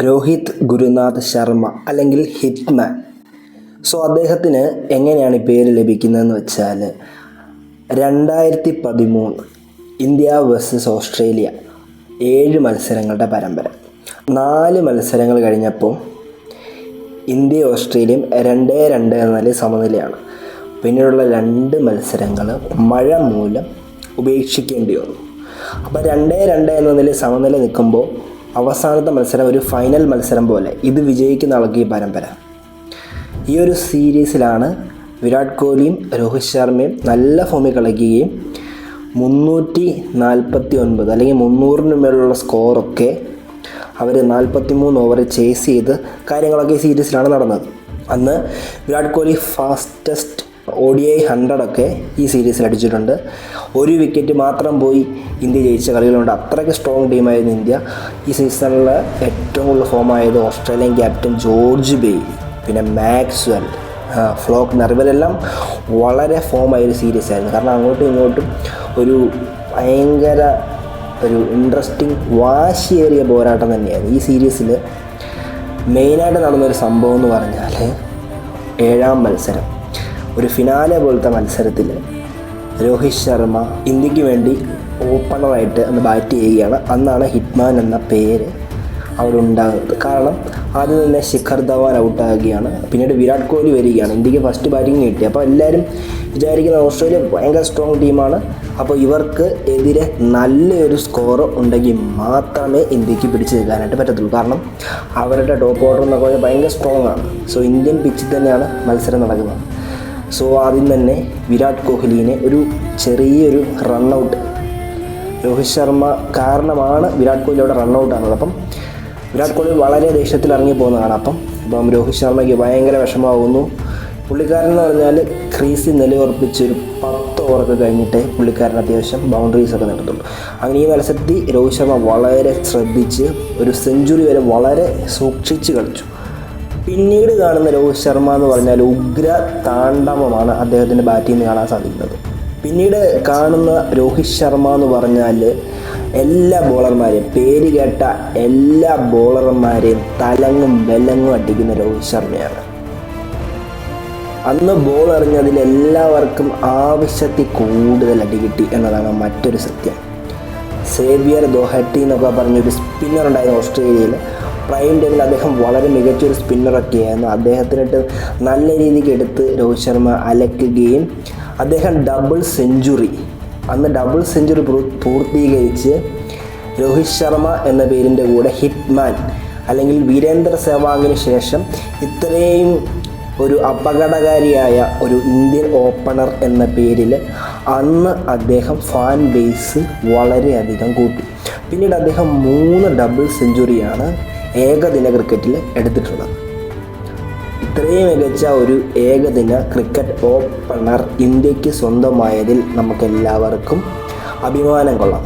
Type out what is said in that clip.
രോഹിത് ഗുരുനാഥ് ശർമ്മ അല്ലെങ്കിൽ ഹിറ്റ്മാൻ. അദ്ദേഹത്തിന് എങ്ങനെയാണ് ഈ പേര് ലഭിക്കുന്നതെന്ന് വെച്ചാൽ 2013 ഇന്ത്യ വേഴ്സസ് ഓസ്ട്രേലിയ 7 മത്സരങ്ങളുടെ പരമ്പര. 4 മത്സരങ്ങൾ കഴിഞ്ഞപ്പോൾ ഇന്ത്യയും ഓസ്ട്രേലിയയും 2-2 എന്ന നിലയിൽ സമനിലയാണ്. പിന്നീടുള്ള 2 മത്സരങ്ങൾ മഴ മൂലം ഉപേക്ഷിക്കേണ്ടി വന്നു. അപ്പോൾ 2-2 എന്ന നിലയിൽ സമനില നിൽക്കുമ്പോൾ അവസാനത്തെ മത്സരം ഒരു ഫൈനൽ മത്സരം പോലെ ഇത് വിജയിക്കുന്ന ആൾക്ക് ഈ പരമ്പര. ഈ ഒരു സീരീസിലാണ് വിരാട് കോഹ്ലിയും രോഹിത് ശർമ്മയും നല്ല ഫോമിൽ കളിക്കുകയും 349 അല്ലെങ്കിൽ 300 മേലുള്ള സ്കോറൊക്കെ അവർ 43 ഓവർ ചേസ് ചെയ്ത് കാര്യങ്ങളൊക്കെ ഈ സീരീസിലാണ് നടന്നത്. അന്ന് വിരാട് കോഹ്ലി ഫാസ്റ്റസ്റ്റ് ODI 100 ഒക്കെ ഈ സീരീസിൽ അടിച്ചിട്ടുണ്ട്. 1 വിക്കറ്റ് മാത്രം പോയി ഇന്ത്യ ജയിച്ച കളികളുണ്ട്. അത്രയ്ക്ക് സ്ട്രോങ് ടീമായിരുന്നു ഇന്ത്യ. ഈ സീസണിൽ ഏറ്റവും കൂടുതൽ ഫോമായത് ഓസ്ട്രേലിയൻ ക്യാപ്റ്റൻ ജോർജ് ബെയ്ലി, പിന്നെ മാക്സ്വെൽ, ഫ്ലോക്നർ, ഇവരെല്ലാം വളരെ ഫോമായൊരു സീരീസ് ആയിരുന്നു. കാരണം അങ്ങോട്ടും ഇങ്ങോട്ടും ഒരു ഭയങ്കര ഒരു ഇൻട്രസ്റ്റിംഗ് വാശിയേറിയ പോരാട്ടം തന്നെയായിരുന്നു. ഈ സീരീസിൽ മെയിനായിട്ട് നടന്നൊരു സംഭവം എന്ന് പറഞ്ഞാൽ 7ാം മത്സരം, ഒരു ഫിനാലെ പോലത്തെ മത്സരത്തിൽ രോഹിത് ശർമ്മ ഇന്ത്യക്ക് വേണ്ടി ഓപ്പണറായിട്ട് അന്ന് ബാറ്റ് ചെയ്യുകയാണ്. അന്നാണ് ഹിറ്റ്മാൻ എന്ന പേര് അവിടെ ഉണ്ടാകുന്നത്. കാരണം ആദ്യം തന്നെ ശിഖർ ധവാൻ ഔട്ടാകുകയാണ്. പിന്നീട് വിരാട് കോഹ്ലി വരികയാണ്. ഇന്ത്യക്ക് ഫസ്റ്റ് ബാറ്റിംഗ് കിട്ടി. അപ്പോൾ എല്ലാവരും വിചാരിക്കുന്ന ഓസ്ട്രേലിയ ഭയങ്കര സ്ട്രോങ് ടീമാണ്. അപ്പോൾ ഇവർക്ക് എതിരെ നല്ലൊരു സ്കോർ ഉണ്ടെങ്കിൽ മാത്രമേ ഇന്ത്യക്ക് പിടിച്ചു നിൽക്കാനായിട്ട് പറ്റത്തുള്ളൂ. കാരണം അവരുടെ ടോപ്പ് ഓർഡർ എന്നൊക്കെ പറഞ്ഞാൽ ഭയങ്കര സ്ട്രോങ് ആണ്. ഇന്ത്യൻ പിച്ചിൽ തന്നെയാണ് മത്സരം നടക്കുന്നത്. ആദ്യം തന്നെ വിരാട് കോഹ്ലിനെ ഒരു ചെറിയൊരു റണ്ണൗട്ട്, രോഹിത് ശർമ്മ കാരണമാണ് വിരാട് കോഹ്ലി അവിടെ റണ്ണൗട്ട് ആകുന്നത്. അപ്പം വിരാട് കോഹ്ലി വളരെ ദേഷ്യത്തിൽ ഇറങ്ങി പോകുന്നതാണ്. അപ്പം രോഹിത് ശർമ്മയ്ക്ക് ഭയങ്കര വിഷമമാകുന്നു. പുള്ളിക്കാരൻ എന്ന് പറഞ്ഞാൽ ക്രീസിൽ നിലയുറപ്പിച്ചൊരു 10 ഓവറൊക്കെ കഴിഞ്ഞിട്ടേ പുള്ളിക്കാരൻ അത്യാവശ്യം ബൗണ്ടറീസൊക്കെ നടത്തുള്ളൂ. അങ്ങനെ ഈ മത്സരത്തിൽ രോഹിത് ശർമ്മ വളരെ ശ്രദ്ധിച്ച് ഒരു സെഞ്ചുറി വരെ വളരെ സൂക്ഷിച്ച് കളിച്ചു. പിന്നീട് കാണുന്ന രോഹിത് ശർമ്മ എന്ന് പറഞ്ഞാൽ ഉഗ്ര താണ്ഡവമാണ് അദ്ദേഹത്തിൻ്റെ ബാറ്റിൽ നിന്ന് കാണാൻ സാധിക്കുന്നത്. പിന്നീട് കാണുന്ന രോഹിത് ശർമ്മ എന്ന് പറഞ്ഞാൽ എല്ലാ ബോളർമാരെയും, പേര് കേട്ട എല്ലാ ബോളർമാരെയും തലങ്ങും വെലങ്ങും അടിക്കുന്ന രോഹിത് ശർമ്മയാണ്. അന്ന് ബോൾ എറിഞ്ഞതിൽ എല്ലാവർക്കും ആവശ്യത്തിൽ കൂടുതൽ അടി കിട്ടി എന്നതാണ് മറ്റൊരു സത്യം. സേവിയർ ദോഹറ്റി എന്നൊക്കെ പറഞ്ഞൊരു സ്പിന്നർ ഉണ്ടായിരുന്നു ഓസ്ട്രേലിയയിൽ. പ്രൈം ടൈമിൽ അദ്ദേഹം വളരെ മികച്ചൊരു സ്പിന്നറൊക്കെയായിരുന്നു. അദ്ദേഹത്തിനിട്ട് നല്ല രീതിക്ക് എടുത്ത് രോഹിത് ശർമ്മ അലക്കുകയും അദ്ദേഹം ഡബിൾ സെഞ്ചുറി പൂർത്തീകരിച്ച് രോഹിത് ശർമ്മ എന്ന പേരിൻ്റെ കൂടെ ഹിറ്റ്മാൻ അല്ലെങ്കിൽ വീരേന്ദർ സെവാഗിന് ശേഷം ഇത്രയും ഒരു അപകടകാരിയായ ഒരു ഇന്ത്യൻ ഓപ്പണർ എന്ന പേരിൽ അന്ന് അദ്ദേഹം ഫാൻ ബേസ് വളരെയധികം കൂട്ടി. പിന്നീട് അദ്ദേഹം 3 ഡബിൾ സെഞ്ചുറിയാണ് ഏകദിന ക്രിക്കറ്റിൽ എടുത്തിട്ടുള്ളത്. ഇത്രയും മികച്ച ഒരു ഏകദിന ക്രിക്കറ്റ് ഓപ്പണർ ഇന്ത്യക്ക് സ്വന്തമായതിൽ നമുക്കെല്ലാവർക്കും അഭിമാനം കൊള്ളാം.